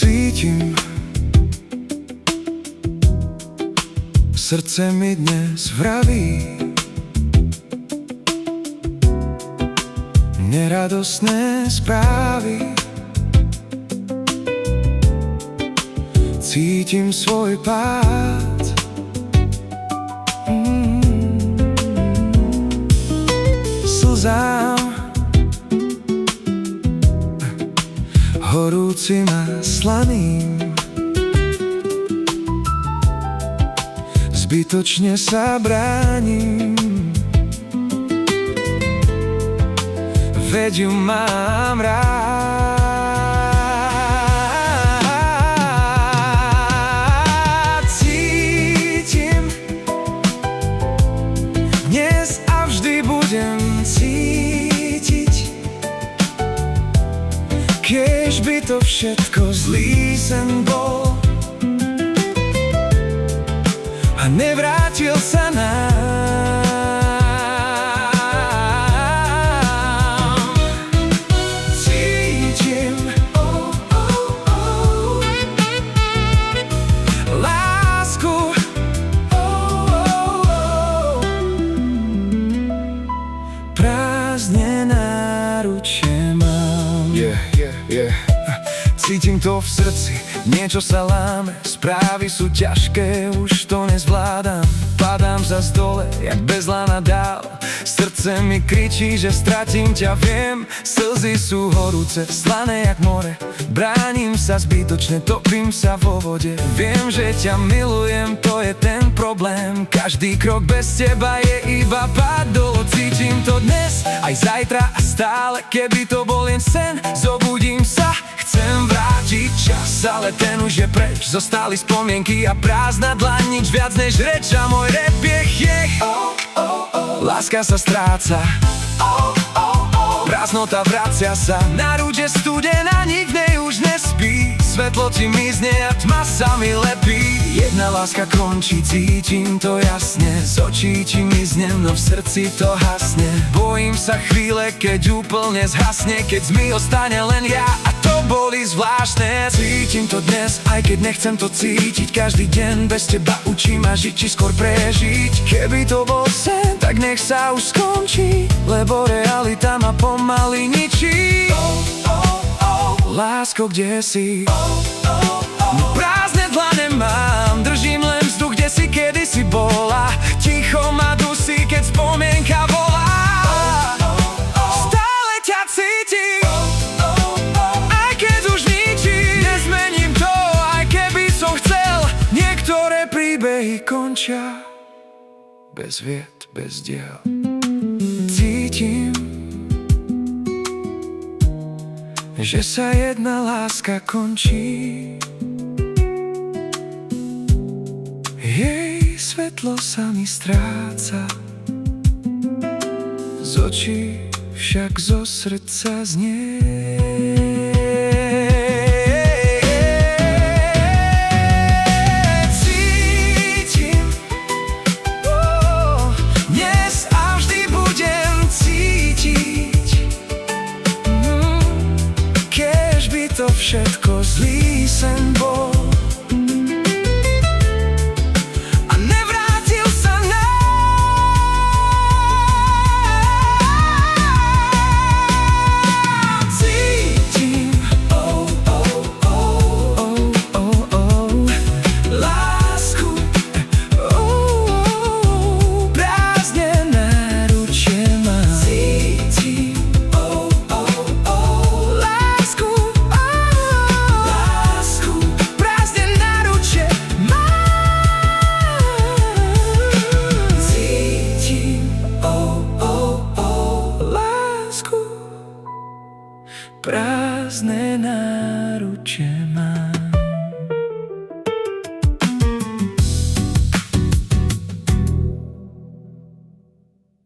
cítim. Srdce mi dnes vraví neradostné správy. Cítim svoj pád. Slzám horúcim a slaným. Zbytočne sa bránim, veď ju mám rád. Cítim dnes a vždy budem cítiť, keď by to všetko zlý sen bol a nevrátil sa nám. Cítim lásku, prázdne náručie mám. Cítim to v srdci, niečo sa láme, správy sú ťažké, už to nezvládam. Padám zas dole, jak bez lana dál. Srdce mi kričí, že stratím ťa, viem. Slzy sú horúce, slané jak more. Bránim sa zbytočne, topím sa vo vode. Viem, že ťa milujem, to je ten problém. Každý krok bez teba je iba pád dolu. Cítim to dnes, aj zajtra a stále. Keby to bol len sen, zobudím sa. Chcem vrátiť čas, ale ten už je preč. Zostali spomienky a prázdna dlaň, nič viac než reč. A môj rap je chiech. Láska sa stráca, prázdnota vracia sa. Na rúde studená, nik v nej už nespí. Svetlo ti mizne a tma sa mi lepí. Jedna láska končí, cítim to jasne. Z očí ti miznem, no v srdci to hasne. Bojím sa chvíle, keď úplne zhasne, keď z mi ostane len ja a to boli zvláštne. Cítim to dnes, aj keď nechcem to cítiť. Každý deň bez teba učí ma žiť, či skôr prežiť. Keby to bol sen, tak nech sa už skončí, lebo realita ma pomaly ničí. Lásko, kde si? Prázdne dlane mám, držím len vzduch, kde si kedysi bola. Ticho ma dusí, keď spomienka volá. Stále ťa cítim, aj keď už ničím. Nezmením to, aj keby som chcel. Niektoré príbehy končia bez vied, bez diel. Cítim, že sa jedna láska končí. Jej svetlo sa mi stráca, z očí však zo srdca znie. Cítim, dnes a vždy budem cítiť, keď by to všetko zlý sen bol